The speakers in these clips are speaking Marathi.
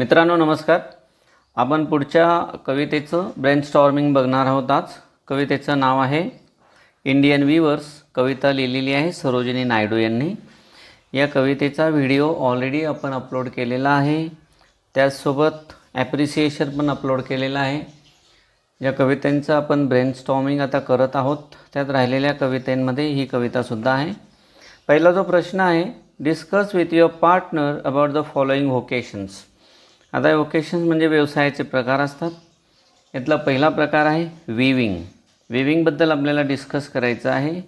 मित्रांनो नमस्कार. आपण पुढच्या कवितेचं ब्रेनस्टॉर्मिंग बघणार आहोत. आज कवितेचं नाव आहे इंडियन वीवर्स. कविता लिहिलेली आहे सरोजिनी नायडू यांनी. या कवितेचा व्हिडिओ ऑलरेडी आपण अपलोड केलेला आहे. त्याचसोबत ॲप्रिसिएशन पण अपलोड केलेलं आहे. या कवितांचं आपण ब्रेनस्टॉर्मिंग आता करत आहोत. त्यात राहिलेल्या कवितांमध्ये ही कवितासुद्धा आहे. पहिला जो प्रश्न आहे, discuss with your partner about the following vocations. आता व्होकेशन्स म्हणजे व्यवसायाचे प्रकार असतात. यातला पहिला प्रकार आहे विविंग. विविंगबद्दल आपल्याला डिस्कस करायचं आहे.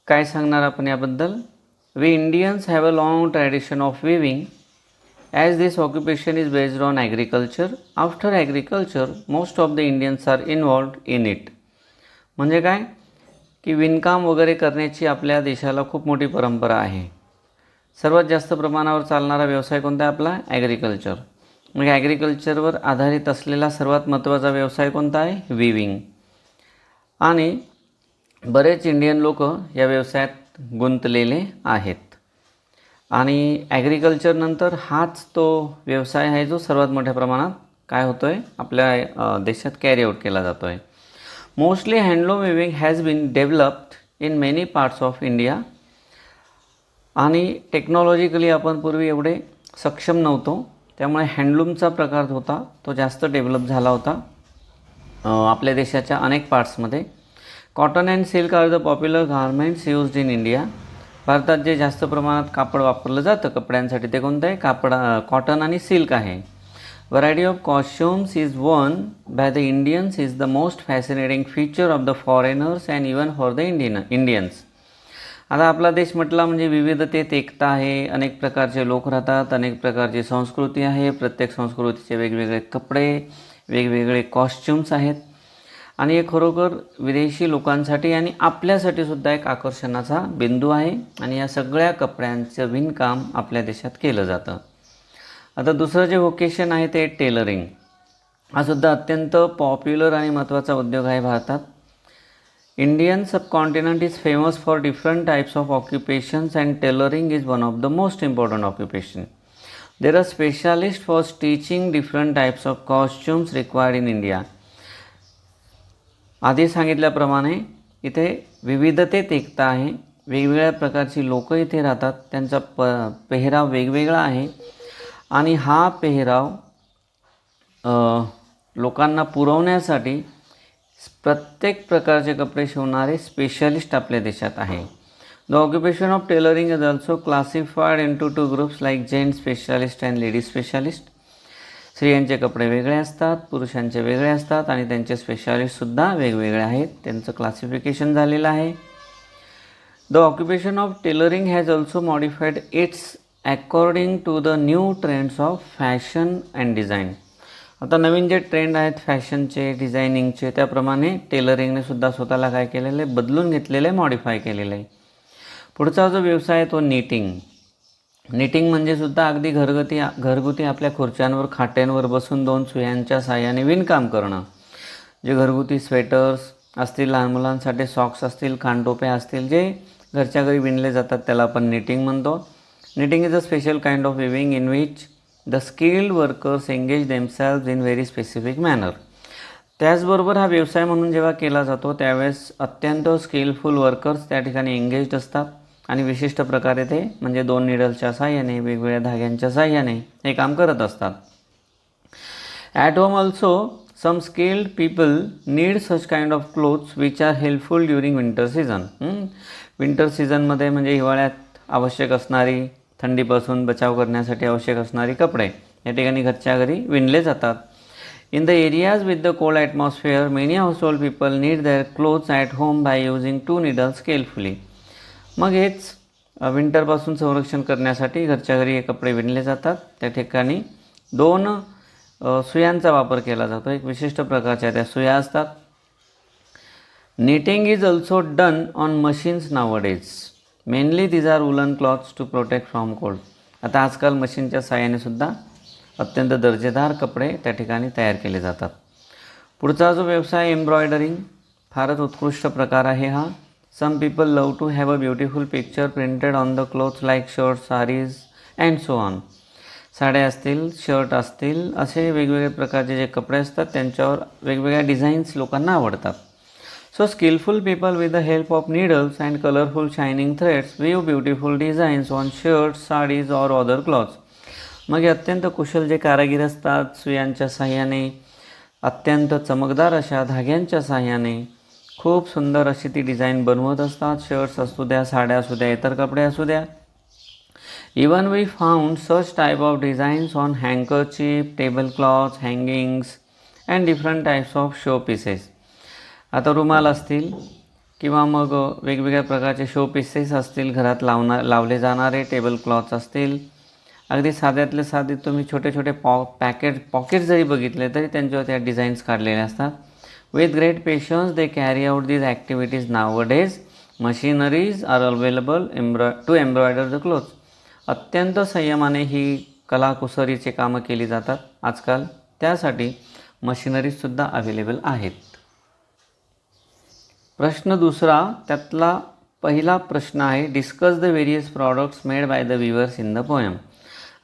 काय सांगणार आपण याबद्दल? We Indians have a long tradition of weaving as this occupation is based on agriculture. After agriculture most of the Indians are involved in it. म्हणजे काय की विणकाम वगैरे करण्याची आपल्या देशाला खूप मोठी परंपरा आहे. सर्वात जास्त प्रमाणावर चालणारा व्यवसाय कोणता आहे आपला? ॲग्रिकल्चर. मग ॲग्रिकल्चरवर आधारित असलेला सर्वात महत्त्वाचा व्यवसाय कोणता आहे? विविंग. आणि बरेच इंडियन लोक या व्यवसायात गुंतलेले आहेत. आणि ॲग्रिकल्चरनंतर हाच तो व्यवसाय आहे जो सर्वात मोठ्या प्रमाणात काय होतो आहे आपल्या देशात कॅरी आऊट केला जातो आहे. Mostly handloom weaving has been developed in many parts of India. आणि टेक्नॉलॉजिकली आपण पूर्वी एवढे सक्षम नव्हतो, त्यामुळे हँडलूमचा प्रकार होता तो जास्त डेव्हलप झाला होता आपल्या देशाच्या अनेक पार्ट्समध्ये. Cotton and silk are the popular garments used in India. भारतात जे जास्त प्रमाणात कापड वापरलं जातं कपड्यांसाठी ते कोणतं आहे? कॉटन आणि सिल्क आहे. Variety of costumes is one by the Indians is the most fascinating feature of the foreigners and even for the Indians. आता आपला देश म्हटला म्हणजे विविधतेत एकता आहे. अनेक प्रकारचे लोक राहतात, अनेक प्रकारची संस्कृती आहे. प्रत्येक संस्कृतीचे वेगवेगळे कपडे, वेगवेगळे कॉस्ट्युम्स आहेत. आणि हे खरोखर विदेशी लोकांसाठी आणि आपल्यासाठी सुद्धा एक आकर्षणाचा बिंदू आहे. आणि या सगळ्या कपड्यांचं विणकाम आपल्या देशात केलं जातं. आता दुसरं जे व्होकेशन आहे ते टेलरिंग. हा सुद्धा अत्यंत पॉप्युलर आणि महत्त्वाचा उद्योग आहे भारतात. Indian subcontinent is famous for different types of occupations and tailoring is one of the most important occupation. There are specialists for stitching different types of costumes required in India. आधी सांगितल्याप्रमाणे इथे विविधतेत एकता आहे. वेगवेगळ्या प्रकारची लोक इथे राहतात. त्यांचा पेहराव वेगवेगळा आहे. आणि हा पेहराव लोकांना पुरवण्यासाठी प्रत्येक प्रकारचे कपडे शिवणारे स्पेशलिस्ट आपल्या देशात आहे. The occupation of tailoring is also classified into two groups like gent specialist and ladies specialist. स्त्रियांचे कपडे वेगळे असतात, पुरुषांचे वेगळे असतात आणि त्यांचे स्पेशालिस्टसुद्धा वेगवेगळे आहेत. त्यांचं क्लासिफिकेशन झालेलं आहे. The occupation of tailoring has also modified its according to the new trends of fashion and design. आता नवीन जे ट्रेंड आहेत फॅशनचे, डिझायनिंगचे, त्याप्रमाणे टेलरिंगने सुद्धा स्वतःला काय केलेलं आहे? बदलून घेतलेलं आहे, मॉडिफाय केलेलं आहे. पुढचा जो व्यवसाय आहे तो निटिंग. निटिंग म्हणजे सुद्धा अगदी घरगुती आपल्या खुर्च्यांवर, खाट्यांवर बसून 2 सुयांच्या साहाय्याने विणकाम करणं. जे घरगुती स्वेटर्स असतील, लहान मुलांसाठी सॉक्स असतील, कानटोप्या असतील, जे घरच्या घरी विणले जातात त्याला आपण निटिंग म्हणतो. Knitting is a special kind of viewing in which the skilled workers engage themselves in very specific manner. त्याचबरोबर हा व्यवसाय म्हणून जेव्हा केला जातो त्यावेळेस अत्यंत स्किलफुल वर्कर्स त्या ठिकाणी एंगेज्ड असतात आणि विशिष्ट प्रकारे ते म्हणजे 2 निडल्सच्या साहाय्याने, वेगवेगळ्या धाग्यांच्या साहाय्याने हे काम करत असतात. At home also some skilled people need such kind of clothes which are helpful during winter season. Winter सीझनमध्ये म्हणजे हिवाळ्यात आवश्यक असणारी, थंडीपासून बचाव करण्यासाठी आवश्यक असणारी कपडे या ठिकाणी घरच्या घरी विणले जातात. In the areas with the cold atmosphere many household people need their clothes at home by using 2 needles carefully. मग हेच विंटरपासून संरक्षण करण्यासाठी घरच्या घरी हे कपडे विणले जातात. त्या ठिकाणी 2 सुयांचा वापर केला जातो. एक विशिष्ट प्रकारच्या त्या सुया असतात. Knitting is also done on machines nowadays. Mainly these are woollen clothes to protect from cold. आता आजकाल मशीनच्या साहाय्याने सुद्धा अत्यंत दर्जेदार कपडे त्या ठिकाणी तयार केले जातात. पुढचा जो व्यवसाय एम्ब्रॉयडरिंग, फारच उत्कृष्ट प्रकार आहे हा. Some people love to have a beautiful picture printed on the clothes like shirts, saris and so on. साड्या असतील, शर्ट असतील, असे वेगवेगळे प्रकारचे जे कपडे असतात त्यांच्यावर वेगवेगळ्या डिझाईन्स लोकांना आवडतात. So skilful people with the help of needles and colourful shining threads weave beautiful designs on shirts, saris or other clothes. मग हे अत्यंत कुशल जे कारागीर असतात, सुयांच्या साह्याने अत्यंत चमकदार अशा धाग्यांच्या साह्याने खूप सुंदर अशी ती डिझाईन बनवत असतात. शर्ट्स असू द्या, साड्या असू द्या, इतर कपडे असू द्या. Even we found such type of designs on handkerchief, tablecloths, hangings and different types of show pieces. आता रुमाल असतील किंवा मग वेगवेगळ्या प्रकारचे शो पीसेस असतील, घरात लावले जाणारे टेबल क्लॉथ्स असतील, अगदी साध्यातले साधे तुम्ही छोटे छोटे पॉकेट जरी बघितले तरी त्यांच्यावर त्या डिझाईन्स काढलेल्या असतात. With great patience they carry out these activities nowadays. Machineries are available to embroider the clothes. अत्यंत संयमाने ही कलाकुसरीचे कामं केली जातात आजकाल. त्यासाठी मशिनरीजसुद्धा अवेलेबल आहेत. प्रश्न दुसरा, त्यातला पहिला प्रश्न आहे discuss the various products made by the weavers in the poem.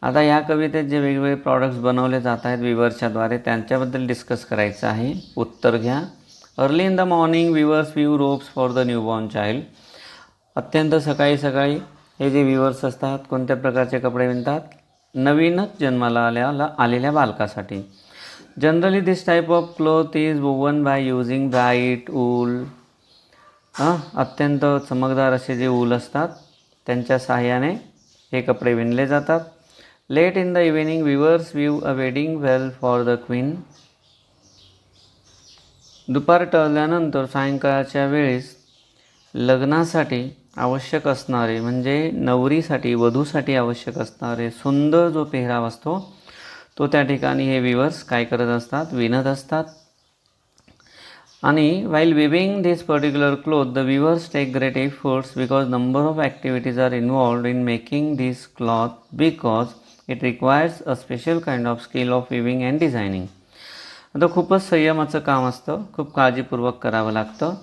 आता या कवितेत जे वेगवेगळे प्रॉडक्ट्स बनवले जात आहेत विवर्सच्याद्वारे त्यांच्याबद्दल डिस्कस करायचं आहे. उत्तर घ्या. Early in the morning weavers view ropes for the newborn child. अत्यंत सकाळी सकाळी हे जे विवर्स असतात कोणत्या प्रकारचे कपडे विणतात? नवीनच जन्माला आलेल्या बालकासाठी. Generally this type of cloth is woven by using bright wool. अत्यंत चमकदार असे जे वूल असतात त्यांच्या सहाय्याने हे कपडे विणले जातात. Late in the evening weavers weave a wedding veil for the queen. दुपार टळल्यानंतर सायंकाळच्या वेळेस लग्नासाठी आवश्यक असणारे म्हणजे नवरीसाठी वधूसाठी आवश्यक असणारे सुंदर जो पेहराव असतो तो त्या ठिकाणी हे विवर्स काय करत असतात? विणत असतात. आणि while weaving this particular cloth the weavers take great efforts because number of activities are involved in making this cloth because it requires a special kind of skill of weaving and designing. आता खूपच संयमाचं काम असतं, खूप काळजीपूर्वक करावं लागतं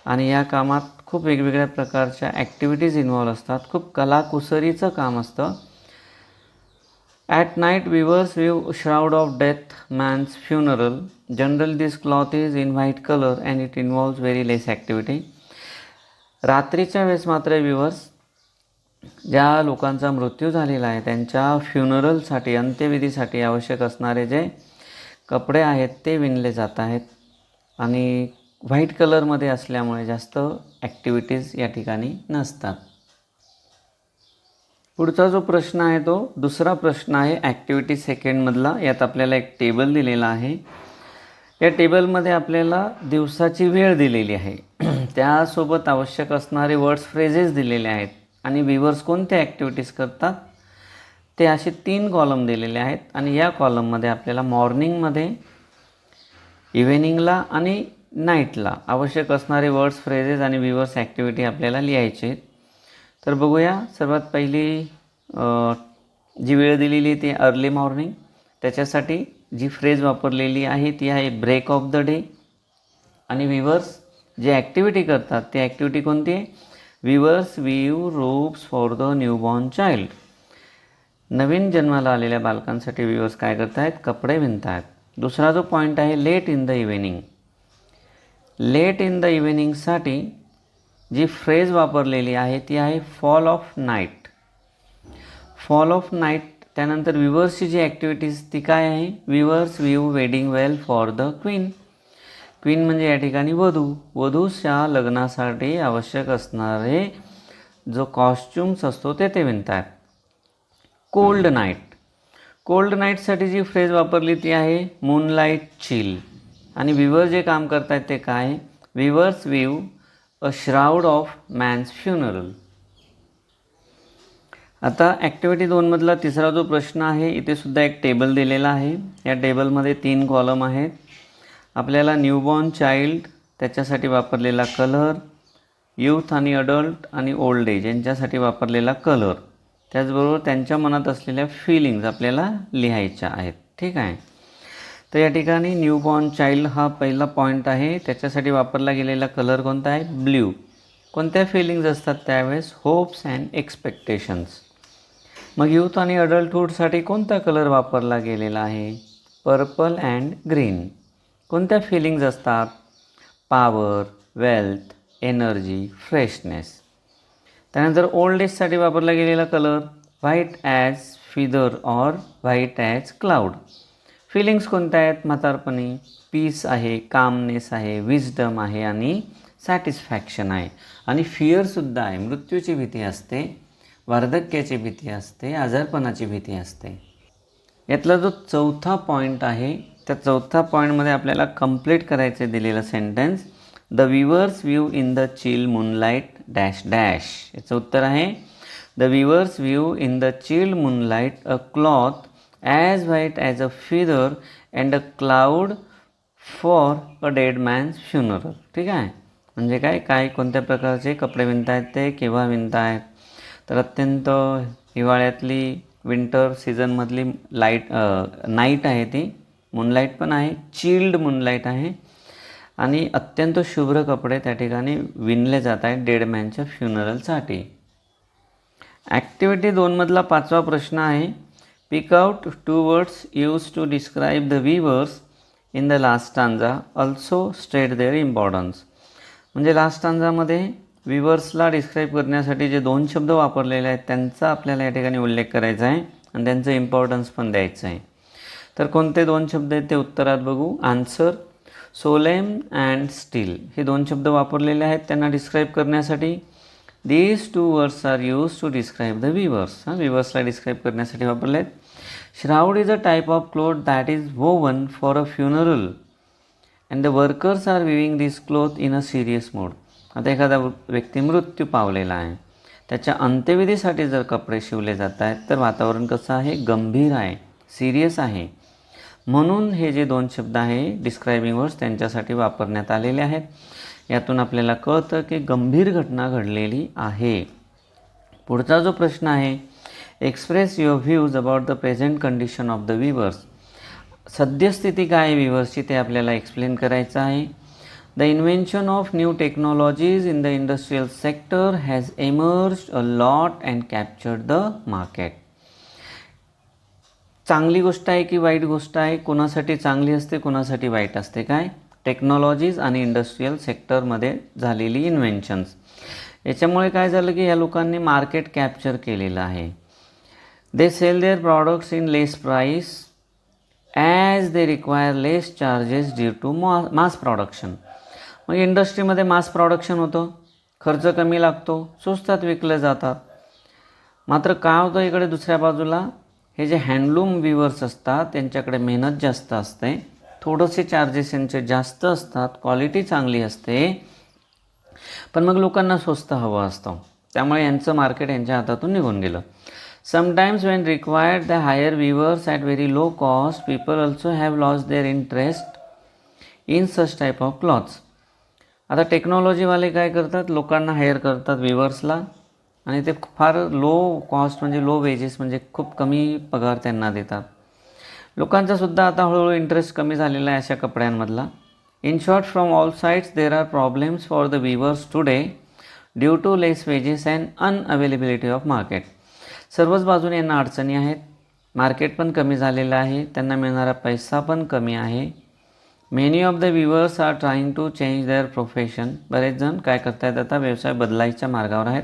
आणि या कामात खूप वेगवेगळ्या प्रकारच्या ॲक्टिव्हिटीज इन्वॉल्व असतात. खूप कलाकुसरीचं काम असतं. ॲट नाईट विवर्स विव shroud of death man's funeral. General this cloth is in white colour and it involves very less activity. रात्रीच्या वेळेस मात्र विवर्स ज्या लोकांचा मृत्यू झालेला आहे त्यांच्या फ्युनरलसाठी अंत्यविधीसाठी आवश्यक असणारे जे कपडे आहेत ते विणले जात आहेत आणि व्हाईट कलरमध्ये असल्यामुळे जास्त ॲक्टिव्हिटीज या ठिकाणी नसतात. पुढचा जो प्रश्न आहे तो दुसरा प्रश्न आहे ॲक्टिव्हिटी सेकंडमधला. यात आपल्याला एक टेबल दिलेला आहे. या टेबलमध्ये आपल्याला दिवसाची वेळ दिलेली आहे. त्यासोबत आवश्यक असणारे वर्ड्स फ्रेजेस दिलेले आहेत आणि विवर्स कोणत्या ॲक्टिव्हिटीज करतात ते असे 3 कॉलम दिलेले आहेत आणि या कॉलममध्ये आपल्याला मॉर्निंगमध्ये, इव्हिनिंगला आणि नाईटला आवश्यक असणारे वर्ड्स फ्रेजेस आणि विवर्स ॲक्टिव्हिटी आपल्याला लिहायचे. तर बघूया. सर्वात पहिली जी वेळ दिलेली ती अर्ली मॉर्निंग. त्याच्यासाठी जी फ्रेज वापरलेली आहे ती आहे ब्रेक ऑफ द डे. आणि विवर्स जे ॲक्टिव्हिटी करतात ती ॲक्टिव्हिटी कोणती आहे? Weavers weave robes for the newborn child. नवीन जन्माला आलेल्या बालकांसाठी विवर्स काय करत आहेत? कपडे विणत आहेत. दुसरा जो पॉईंट आहे late in the evening. Late in the इव्हिनिंगसाठी जी फ्रेज वापरलेली आहे ती आहे fall of night. Fall of night. त्यानंतर विवर्सची जी ॲक्टिव्हिटीज ती काय आहे? Weavers weave wedding veil for the queen. Queen म्हणजे या ठिकाणी वधू. वधूच्या लग्नासाठी आवश्यक असणारे जो कॉस्ट्युम्स असतो ते विणतात. Cold night. कोल्ड नाईटसाठी जी फ्रेज वापरली ती आहे मूनलाईट चिल. आणि विवर जे काम करतात ते काय? Weavers weave a shroud of man's funeral. आता ॲक्टिव्हिटी 2मधला तिसरा जो प्रश्न आहे इथे सुद्धा एक टेबल दिलेला आहे. या टेबलमध्ये 3 कॉलम आहेत. आपल्याला न्यूबॉर्न चाइल्ड त्याच्यासाठी वापरलेला कलर, यूथ आणि अडल्ट आणि ओल्ड एज यांच्यासाठी वापरलेला कलर, त्याचबरोबर त्यांच्या मनात असलेल्या फिलिंग्ज आपल्याला लिहायच्या आहेत. ठीक आहे. तर या ठिकाणी न्यूबॉर्न चाइल्ड हा पहिला पॉईंट आहे. त्याच्यासाठी वापरला गेलेला कलर कोणता आहे? ब्ल्यू. कोणत्या फिलिंग्ज असतात त्यावेळेस? Hopes and expectations. मग यूथ आणि अडल्टहूडसाठी कोणता कलर वापरला गेलेला आहे? Purple and green. कोणत्या फिलिंग्ज असतात? Power, wealth, energy, freshness. त्यानंतर ओल्ड एजसाठी वापरला गेलेला colour white as feather or white as cloud. Feelings कोणत्या आहेत म्हातारपणी? पीस आहे, कामनेस आहे, विजडम आहे आणि सॅटिस्फॅक्शन आहे. आणि फिअरसुद्धा आहे, मृत्यूची भीती असते, वार्धक्याची भीती असते, आजारपणाची भीती असते. यातला जो चौथा पॉईंट आहे त्या चौथा पॉईंटमध्ये आपल्याला कंप्लीट करायचे दिलेलं sentence the weavers view in the chill moonlight dash dash. याचं उत्तर आहे the weavers view in the chill moonlight a cloth as white as a feather and a cloud for a dead man's funeral. ठीक आहे, म्हणजे काय कोणत्या प्रकारचे कपडे विणतायत ते, केव्हा विणतायत? तर अत्यंत हिवाळ्यातली विंटर सीझनमधली नाईट आहे ती, मूनलाईट पण आहे, चिल्ड मूनलाईट आहे आणि अत्यंत शुभ्र कपडे त्या ठिकाणी विणले जात आहेत डेड मॅनच्या फ्युनरलसाठी. ॲक्टिव्हिटी 2 मधला 5वा प्रश्न आहे pick out 2 words use to describe the weavers in the last stanza also state their importance. म्हणजे लास्ट स्टांजामध्ये विवर्सला डिस्क्राईब करण्यासाठी जे 2 शब्द वापरलेले आहेत त्यांचा आपल्याला या ठिकाणी उल्लेख करायचा आहे आणि त्यांचं इम्पॉर्टन्स पण द्यायचं आहे. तर कोणते 2 शब्द आहेत ते उत्तरात बघू. आन्सर, सोलेम अँड स्टील हे 2 शब्द वापरलेले आहेत त्यांना डिस्क्राईब करण्यासाठी. These 2 words are use to describe the weavers. विवर्सला डिस्क्राईब करण्यासाठी वापरले आहेत. Shroud is a type of cloth that is woven for a funeral and the workers are weaving this cloth in a serious mode. आता एखादा व्यक्ती मृत्यू पावलेला आहे, त्याच्या अंत्यविधीसाठी जर कपडे शिवले जात आहेत तर वातावरण कसं आहे? गंभीर आहे, सिरियस आहे. म्हणून हे जे 2 शब्द आहे डिस्क्रायबिंग वर्ड्स त्यांच्यासाठी वापरण्यात आलेले आहेत. यातून आपल्याला कळतं की गंभीर घटना घडलेली आहे. पुढचा जो प्रश्न आहे express your views about the present condition of the weavers. सद्यस्थिती काय आहे विवर्सची ते आपल्याला एक्सप्लेन करायचं आहे. The invention of new technologies in the industrial sector has emerged a lot and captured the market. चांगली गोष्ट आहे की वाईट गोष्ट आहे? कोणासाठी चांगली असते, कोणासाठी वाईट असते? काय? टेक्नॉलॉजीज आणि इंडस्ट्रियल सेक्टरमध्ये झालेली इन्व्हेन्शन्स याच्यामुळे काय झालं की ह्या लोकांनी मार्केट कॅप्चर केलेलं आहे. They sell their products in less price as they require less charges due to mass production. मग इंडस्ट्रीमध्ये मास प्रोडक्शन होतं, खर्च कमी लागतो, स्वस्तात विकले जातात. मात्र काय होतं इकडे दुसऱ्या बाजूला हे जे हँडलूम विवर्स असतात त्यांच्याकडे मेहनत जास्त असते, थोडेसे चार्जेस यांचे जास्त असतात, क्वालिटी चांगली असते, पण मग लोकांना स्वस्त हवं असतं, त्यामुळे यांचं मार्केट यांच्या हातातून निघून गेलं. Sometimes when required the higher weavers at very low cost people also have lost their interest in such type of clothes. आता टेक्नॉलॉजीवाले काय करतात, लोकांना हायर करतात विवर्सला आणि ते फार लो कॉस्ट म्हणजे लो वेजेस म्हणजे खूप कमी पगार त्यांना देतात. लोकांचासुद्धा आता हळूहळू इंटरेस्ट कमी झालेला आहे अशा कपड्यांमधला. In short from all sides there are problems for the weavers today due to less wages and unavailability of market. सर्वच बाजूने यांना अडचणी आहेत, मार्केट पण कमी झालेलं आहे, त्यांना मिळणारा पैसा पण कमी आहे. Many of the weavers are trying to change their profession. बरेच जण काय करतायत आता व्यवसाय बदलायच्या मार्गावर आहेत.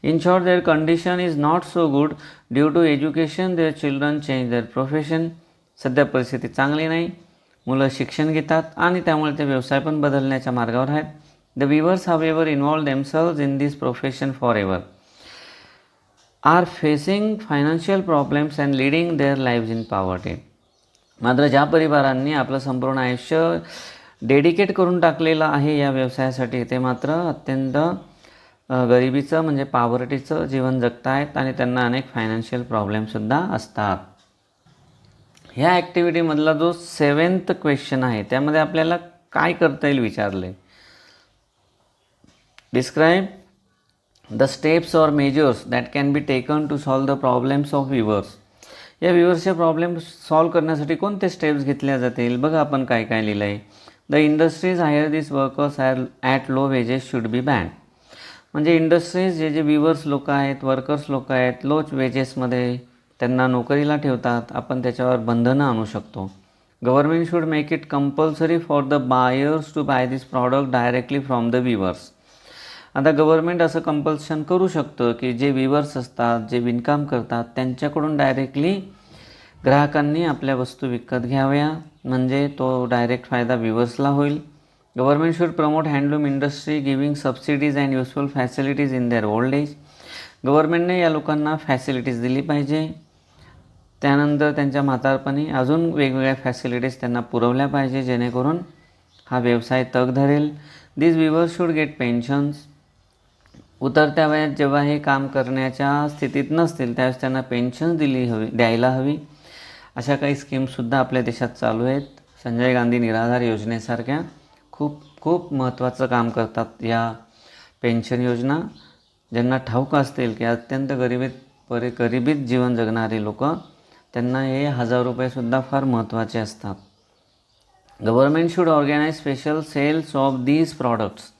In short their condition is not so good due to education their children change their profession. सध्या परिस्थिती चांगली नाही, मुलं शिक्षण घेतात आणि त्यामुळे ते व्यवसाय पण बदलण्याच्या मार्गावर आहेत. The weavers however involve themselves in this profession forever are facing financial problems and leading their lives in poverty. मात्र ज्या परिवारांनी आपलं संपूर्ण आयुष्य डेडिकेट करून टाकलेलं आहे या व्यवसायासाठी ते मात्र अत्यंत गरिबीचं म्हणजे पॉवर्टीचं जीवन जगत आहेत आणि त्यांना अनेक फायनान्शियल प्रॉब्लेमसुद्धा असतात. ह्या ॲक्टिव्हिटीमधला जो 7th क्वेश्चन आहे त्यामध्ये आपल्याला काय करता येईल विचारले. Describe the steps or measures that can be taken to solve the problems of weavers. या विवर्सचे प्रॉब्लेम सॉल्व करण्यासाठी कोणते स्टेप्स घेतल्या जातील बघा आपण काय काय लिहिलं आहे. The industries hire this workers at low wages should be band. म्हणजे इंडस्ट्रीज जे विवर्स लोक आहेत, वर्कर्स लोक आहेत, लो वेजेसमध्ये त्यांना नोकरीला ठेवतात, आपण त्याच्यावर बंधनं आणू शकतो. Government should make it compulsory for the buyers to buy this product directly from the weavers. आता गव्हर्मेंट असं कंपल्शन करू शकतं की जे विवर्स असतात, जे विणकाम करतात, त्यांच्याकडून डायरेक्टली ग्राहकांनी आपल्या वस्तू विकत घ्याव्या, म्हणजे तो डायरेक्ट फायदा विवर्सला होईल. Government should promote handloom industry giving subsidies and useful facilities in their old age. गव्हर्मेंटने या लोकांना फॅसिलिटीज दिली पाहिजे. त्यानंतर त्यांच्या म्हातारपणी अजून वेगवेगळ्या फॅसिलिटीज त्यांना पुरवल्या पाहिजे, जेणेकरून हा व्यवसाय तग धरेल. दिस विवर्स शुड गेट पेन्शन्स. उतरत्या वयात जेव्हा हे काम करण्याच्या स्थितीत नसतील त्यावेळेस त्यांना पेन्शन द्यायला हवी. अशा काही स्कीम्ससुद्धा आपल्या देशात चालू आहेत. संजय गांधी निराधार योजनेसारख्या खूप महत्त्वाचं काम करतात या पेन्शन योजना. ज्यांना ठाऊक असतील की अत्यंत गरिबीत जीवन जगणारे लोक, त्यांना हे 1000 रुपयेसुद्धा फार महत्त्वाचे असतात. Government should organise special sales of these products.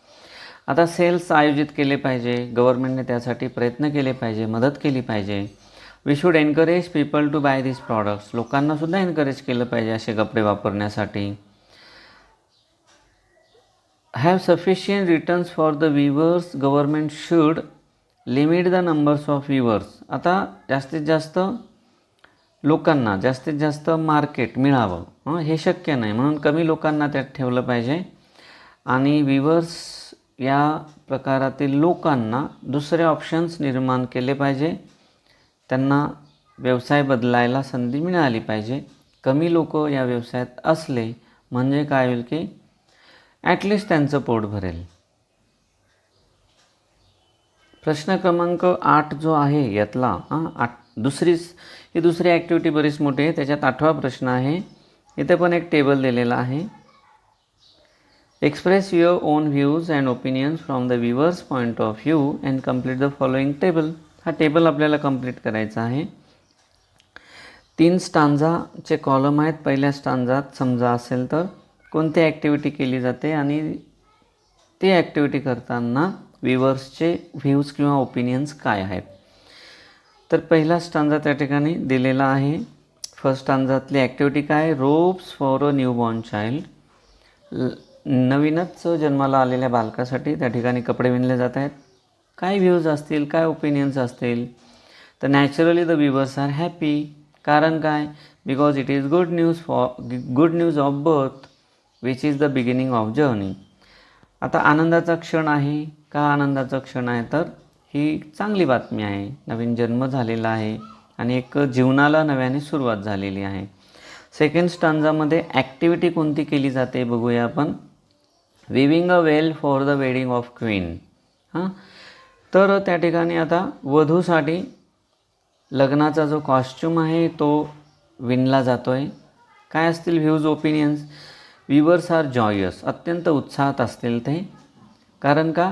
आता सेल्स आयोजित केले पाहिजे, गव्हर्मेंटने त्यासाठी प्रयत्न केले पाहिजे, मदत केली पाहिजे. We should encourage people to buy these products. लोकांनासुद्धा एनकरेज केलं पाहिजे असे कपडे वापरण्यासाठी. Have sufficient returns for the weavers. Government should limit the numbers of weavers. आता जास्तीत जास्त लोकांना जास्तीत जास्त मार्केट मिळावं हे शक्य नाही, म्हणून कमी लोकांना त्यात ठेवलं पाहिजे. आणि विवर्स या प्रकारातील लोकांना दुसरे ऑप्शन्स निर्माण केले पाहिजे. त्यांना व्यवसाय बदलायला संधी मिळाली पाहिजे. कमी लोक या व्यवसायात असले म्हणजे काय होईल की ॲटलिस्ट त्यांचं पोट भरेल. प्रश्न क्रमांक 8 जो आहे यातला दुसरी ॲक्टिव्हिटी बरीच मोठी आहे. त्याच्यात 8वा प्रश्न आहे. इथे पण एक टेबल दिलेला आहे. Express your on views and opinions from the viewers point of view and complete the following table. हा टेबल आपल्याला कंप्लीट करायचा आहे. 3 स्टांजाचे कॉलम आहेत. पहिल्या स्टांजात समजा असेल तर कोणती ॲक्टिव्हिटी केली जाते आणि ती ॲक्टिव्हिटी करताना व्ह्यूअर्सचे व्ह्यूज किंवा ओपिनियन्स काय आहेत. तर पहिला स्टांजा त्या ठिकाणी दिलेला आहे. फर्स्ट स्टांजातली ॲक्टिव्हिटी काय? Ropes for a newborn child. नवीनच जन्माला आलेल्या बालकासाठी त्या ठिकाणी कपडे विणले जात आहेत. काय व्ह्यूज असतील, काय ओपिनियन्स असतील? तर naturally the viewers are happy. कारण काय? Because it is good news of birth which is the beginning of journey. आता आनंदाचा क्षण आहे. का आनंदाचा क्षण आहे? तर ही चांगली बातमी आहे. नवीन जन्म झालेला आहे आणि एक जीवनाला नव्याने सुरुवात झालेली आहे. सेकंड स्टांजामध्ये ॲक्टिव्हिटी कोणती केली जाते बघूया आपण. Viewing a well for the wedding of queen. तर त्या ठिकाणी आता वधूसाठी लग्नाचा जो कॉस्ट्यूम आहे तो विणला जातो आहे. काय असतील views opinions? Viewers are joyous. अत्यंत उत्साहात असतील ते. कारण का?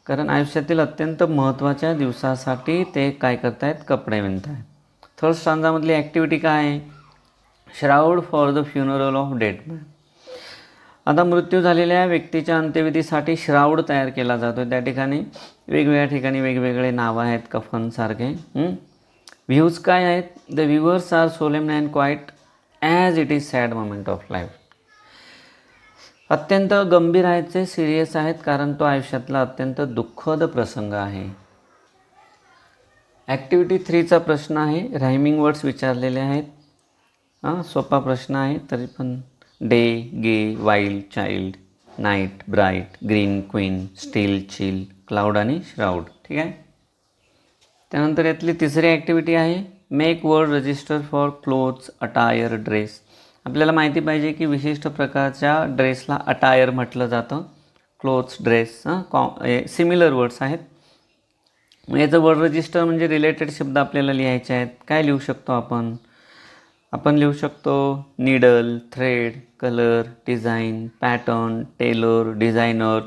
कारण आयुष्यातील अत्यंत महत्त्वाच्या दिवसासाठी ते काय करत आहेत? कपडे विणत आहेत. थर्ड स्टांजामधली ॲक्टिव्हिटी काय आहे? Shroud for the funeral of dead man. आता मृत्यू झालेल्या व्यक्तीच्या अंत्यविधीसाठी श्राऊड तयार केला जातो. त्या ठिकाणी वेगवेगळ्या ठिकाणी वेगवेगळे नावं आहेत कफनसारखे. व्ह्यूज काय आहेत? The viewers are solemn and quiet as it is sad moment of life. अत्यंत गंभीर आहेत ते, सिरियस आहेत, कारण तो आयुष्यातला अत्यंत दुःखद प्रसंग आहे. ॲक्टिव्हिटी 3चा प्रश्न आहे. रायमिंग वर्ड्स विचारलेले आहेत. सोपा प्रश्न आहे तरी पण. Day, gay, wild, child, night, bright, green, queen, steel, chill, cloud आणि श्राऊड. ठीक आहे. त्यानंतर यातली तिसरी ॲक्टिव्हिटी आहे make word register for clothes, attire, dress. आपल्याला माहिती पाहिजे की विशिष्ट प्रकारच्या ड्रेसला अटायर म्हटलं जातं. क्लोथ्स, ड्रेस सिमिलर वर्ड्स आहेत. मग याचं वर्ड रजिस्टर म्हणजे रिलेटेड शब्द आपल्याला लिहायचे आहेत. काय लिहू शकतो आपण? आपण लिहू शकतो needle, thread, colour, design, pattern, tailor, designer,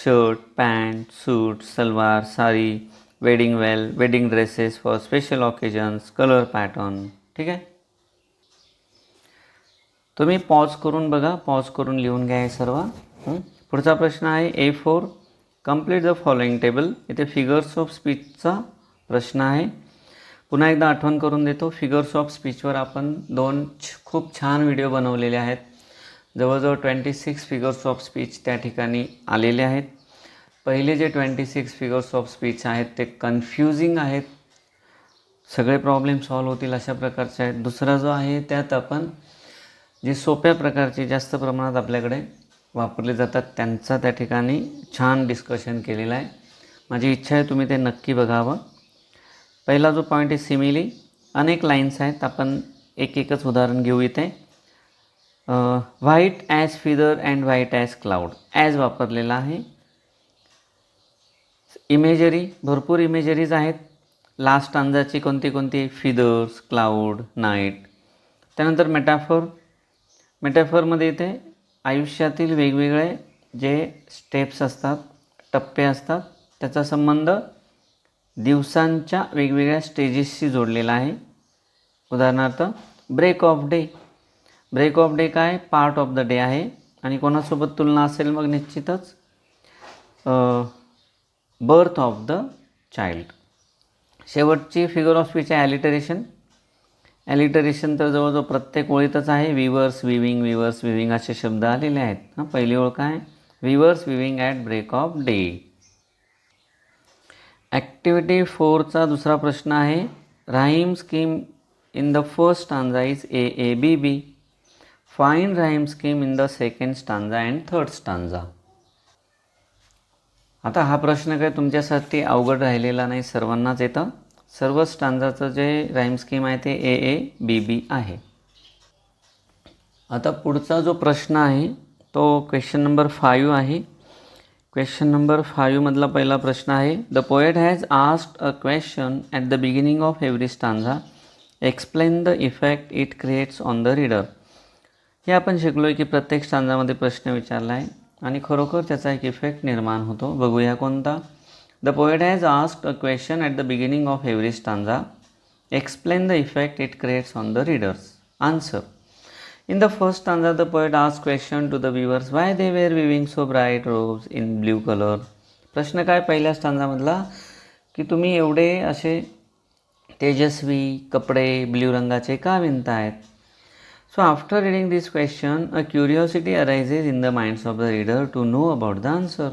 shirt, pant, suit, salwar, sari, wedding well, wedding dresses for special occasions, colour pattern. ठीक आहे. तुम्ही पॉज करून बघा, पॉज करून लिहून घ्या हे सर्व. पुढचा प्रश्न आहे A4 complete the following table. इथे फिगर्स ऑफ स्पीचचा प्रश्न आहे. पुन्हा एकदा आठवण करून देतो. फिगर्स ऑफ स्पीचवर आपण खूप छान व्हिडिओ बनवलेले आहेत. जवळजवळ 26 फिगर्स ऑफ स्पीच त्या ठिकाणी आलेले आहेत. पहिले जे 26 फिगर्स ऑफ स्पीच आहेत ते कन्फ्युजिंग आहेत, सगळे प्रॉब्लेम सॉल्व्ह होतील अशा प्रकारचे आहेत. दुसरा जो आहे त्यात आपण जे सोप्या प्रकारचे जास्त प्रमाणात आपल्याकडे वापरले जातात त्यांचा त्या ठिकाणी छान डिस्कशन केलेलं आहे. माझी इच्छा आहे तुम्ही ते नक्की बघावं. पहिला जो पॉईंट आहे सिमिली. अनेक लाईन्स आहेत, आपण एकच उदाहरण घेऊ. इथे white as feather and white as cloud, as वापरलेला आहे. इमेजरी, भरपूर इमेजरीज आहेत. लास्ट स्टांजाची कोणती फिदर्स, क्लाउड, नाईट. त्यानंतर मेटाफरमध्ये इथे आयुष्यातील वेगवेगळे जे स्टेप्स असतात, टप्पे असतात, त्याचा संबंध दिवसांच्या वेगवेगळ्या स्टेजेसशी जोडलेला आहे. उदाहरणार्थ break of day. Break of day काय, पार्ट ऑफ द डे आहे. आणि कोणासोबत तुलना असेल मग निश्चितच बर्थ ऑफ द चाइल्ड. शेवटची फिगर ऑफ स्पीच आहे ॲलिटरेशन. ॲलिटरेशन तर जवळजवळ प्रत्येक ओळीतच आहे. विवर्स विविंग असे शब्द आलेले आहेत. पहिली ओळ काय, weavers weaving at break of day. Activity 4चा दुसरा प्रश्न आहे. Rhyme scheme in the first stanza is AABB. Find rhyme scheme in the second stanza and third stanza. आता हा प्रश्न काय तुमच्यासाठी अवघड राहिलेला नाही, सर्वांनाच येतं. सर्व स्टांजाचं जे राईम स्कीम आहे ते AABB आहे. आता पुढचा जो प्रश्न आहे तो क्वेश्चन नंबर 5 आहे. क्वेश्चन नंबर 5 मधला पहिला प्रश्न आहे. The poet has asked a question at the beginning of every stanza. Explain the effect it creates on the reader. हे आपण शिकलो आहे की प्रत्येक स्टांजामध्ये प्रश्न विचारला आहे आणि खरोखर त्याचा एक इफेक्ट निर्माण होतो. बघूया कोणता. The poet has asked a question at the beginning of every stanza. Explain the effect it creates on the readers. Answer. In the first stanza, the poet asked question to the viewers why they were weaving so bright robes in blue color. प्रश्न काय पहिल्या स्टांजामधला की तुम्ही एवढे असे तेजस्वी कपडे ब्ल्यू रंगाचे का विणतायत. So after reading this question a curiosity arises in the minds of the reader to know about the answer.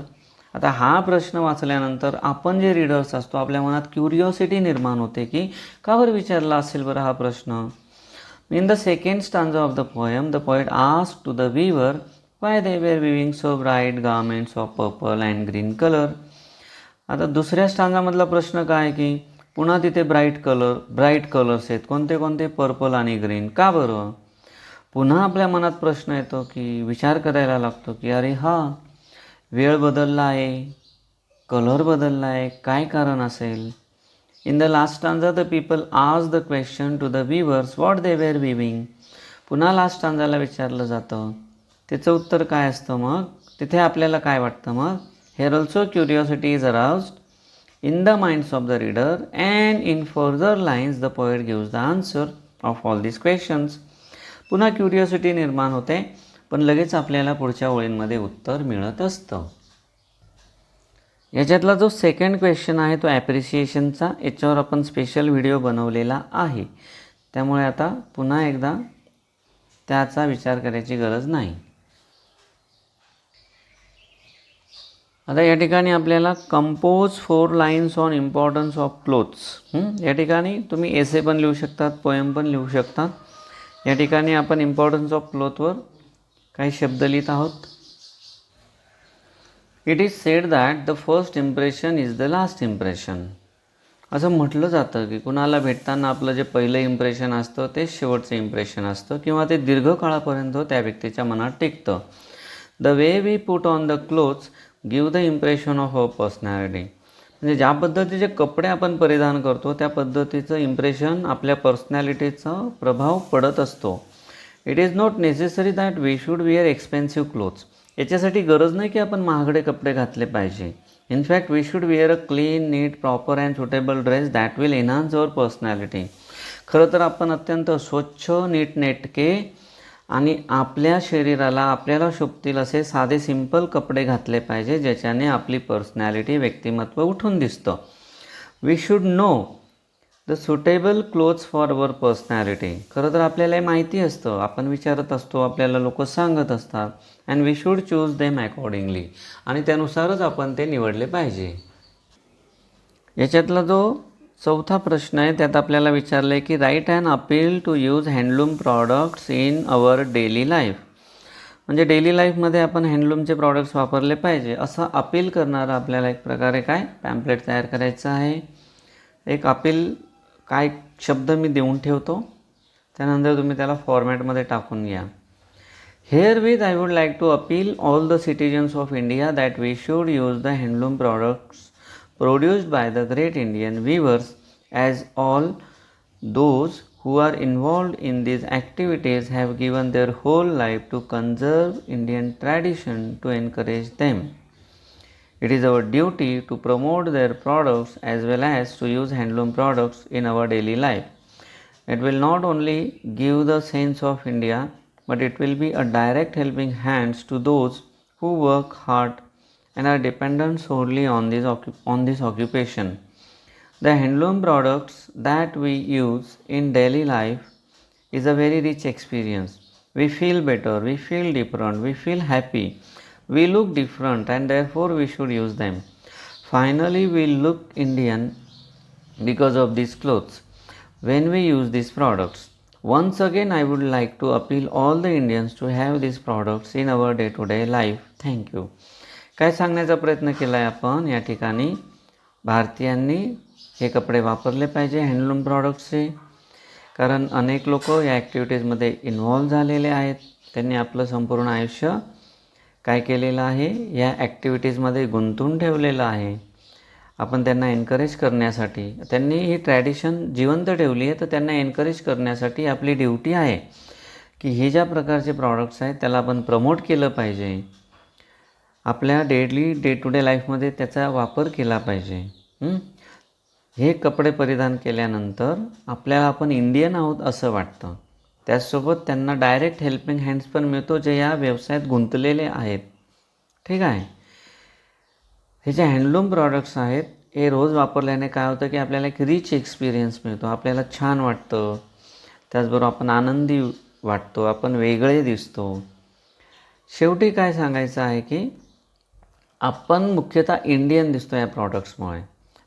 आता हा प्रश्न वाचल्यानंतर आपण जे रीडर्स असतो आपल्या मनात क्युरिओसिटी निर्माण होते की का बरं विचारला असेल बरं हा प्रश्न. In the second stanza of the poem, the poet asked to the weaver why they were weaving so bright garments of purple and green color. आता दुसऱ्या स्टांजामधला प्रश्न काय की पुन्हा तिथे ब्राईट कलर्स आहेत. कोणते पर्पल आणि ग्रीन, का बरं. पुन्हा आपल्या मनात प्रश्न येतो की विचार करायला लागतो की अरे हा वेळ बदलला आहे, कलर बदलला आहे, काय कारण असेल. In the last stanza, the people asked the question to the weavers what they were weaving. पुन्हा लास्ट स्टांजाला विचारलं जातं, त्याचं उत्तर काय असतं. मग तिथे आपल्याला काय वाटतं मग. Here also curiosity is aroused in the minds of the reader and in further lines the poet gives the answer of all these questions. पुन्हा क्युरिओसिटी निर्माण होते पण लगेच आपल्याला पुढच्या ओळींमध्ये उत्तर मिळत असतं. याच्यातला जो सेकंड क्वेश्चन आहे तो ॲप्रिसिएशनचा. याच्यावर आपण स्पेशल व्हिडिओ बनवलेला आहे, त्यामुळे आता पुन्हा एकदा त्याचा विचार करायची गरज नाही. आता या ठिकाणी आपल्याला compose 4 lines on importance of clothes. या ठिकाणी तुम्ही एसे पण लिहू शकतात, पोएम पण लिहू शकतात. या ठिकाणी आपण इम्पॉर्टन्स ऑफ क्लोथवर काही शब्द लिहित आहोत. It is sed that the first impression is the last impression. असं म्हटलं जातं की कुणाला भेटताना आपलं जे पहिलं इम्प्रेशन असतं ते शेवटचं इम्प्रेशन असतं किंवा ते दीर्घकाळापर्यंत त्या व्यक्तीच्या मनात टिकतं. The way we put on the clothes give the impression of our personality. म्हणजे ज्या पद्धतीचे कपडे आपण परिधान करतो त्या पद्धतीचं इम्प्रेशन आपल्या पर्सनॅलिटीचा प्रभाव पडत असतो. It is not necessary that we should wear expensive clothes. याच्यासाठी गरज नाही की आपण महागडे कपडे घातले पाहिजे. In fact we should wear a clean neat proper and suitable dress that will enhance our personality. खरं तर आपण अत्यंत स्वच्छ नीटनेटके आणि आपल्या शरीराला आपल्याला शोभतील असे साधे सिंपल कपडे घातले पाहिजे, ज्याच्याने आपली पर्सनॅलिटी, व्यक्तिमत्व उठून दिसतं. We should know the suitable clothes for our personality. खरं तर आपल्याला माहिती असतं, आपण विचारत असतो, आपल्याला लोक सांगत असतात, and we should choose them accordingly. आणि त्यानुसारच आपण ते निवडले पाहिजे. याच्यातला जो चौथा प्रश्न आहे त्यात आपल्याला विचारलं आहे की right and appeal to use handloom products in our daily life. म्हणजे डेली लाईफमध्ये आपण हँडलूमचे प्रॉडक्ट्स वापरले पाहिजे असं अपील करणारं आपल्याला एक प्रकारे काय पॅम्पलेट तयार करायचं आहे. एक अपील काय शब्द मी देऊन ठेवतो, त्यानंतर तुम्ही त्याला फॉर्मॅटमध्ये टाकून घ्या. Herewith I would like to appeal all the citizens of India that we should use the handloom products produced by the great Indian weavers, as all those who are involved in these activities have given their whole life to conserve Indian tradition to encourage them. It is our duty to promote their products as well as to use handloom products in our daily life. It will not only give the sense of India, but it will be a direct helping hands to those who work hard and are dependent solely on this occupation. The handloom products that we use in daily life is a very rich experience. We feel better, we feel different, we feel happy, we look different, and therefore we should use them. Finally, we look Indian because of these clothes when we use these products. Once again, I would like to appeal all the Indians to have these products in our day-to-day life. Thank you. काय सांगण्याचा प्रयत्न केला आहे आपण या ठिकाणी, भारतीयांनी हे कपडे वापरले पाहिजे हँडलूम प्रॉडक्ट्सचे, कारण अनेक लोक या ॲक्टिव्हिटीजमध्ये इन्व्हॉल्व झालेले आहेत. त्यांनी आपलं संपूर्ण आयुष्य काय केलेलं आहे, या ॲक्टिव्हिटीजमध्ये गुंतून ठेवलेलं आहे. आपण त्यांना एनकरेज करण्यासाठी, त्यांनी ही ट्रॅडिशन जिवंत ठेवली आहे, तर त्यांना एनकरेज करण्यासाठी आपली ड्युटी आहे की हे ज्या प्रकारचे प्रॉडक्ट्स आहेत त्याला आपण प्रमोट केलं पाहिजे, आपल्या डे टू डे लाईफमध्ये त्याचा वापर केला पाहिजे. हे कपडे परिधान केल्यानंतर आपल्याला आपण इंडियन आहोत असं वाटतं. त्याचसोबत त्यांना डायरेक्ट हेल्पिंग हँड्स पण मिळतो, जे या व्यवसायात गुंतलेले आहेत. ठीक आहे. हे जे हँडलूम प्रॉडक्ट्स आहेत हे रोज वापरल्याने काय होतं की आपल्याला एक रिच एक्सपिरियन्स मिळतो, आपल्याला छान वाटतं, त्याचबरोबर आपण आनंदी वाटतो, आपण वेगळे दिसतो. शेवटी काय सांगायचं आहे की आपण मुख्यतः इंडियन दिसतो या प्रॉडक्ट्समुळे.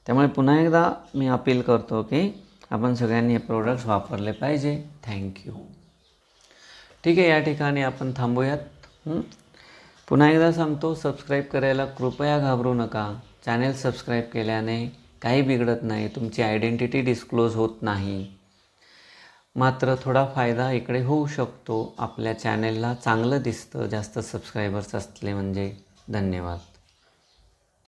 त्यामुळे पुन्हा एकदा मी अपील करतो की आपण सगळ्यांनी हे प्रोडक्ट्स वापरले पाहिजे. थँक्यू. ठीक आहे, या ठिकाणी आपण थांबूयात. पुन्हा एकदा सांगतो, सबस्क्राईब करायला कृपया घाबरू नका. चॅनेल सबस्क्राईब केल्याने काही बिघडत नाही, तुमची आयडेंटिटी डिस्क्लोज होत नाही. मात्र थोडा फायदा इकडे होऊ शकतो, आपल्या चॅनेलला चांगलं दिसतं जास्त सबस्क्रायबर्स असले म्हणजे. धन्यवाद.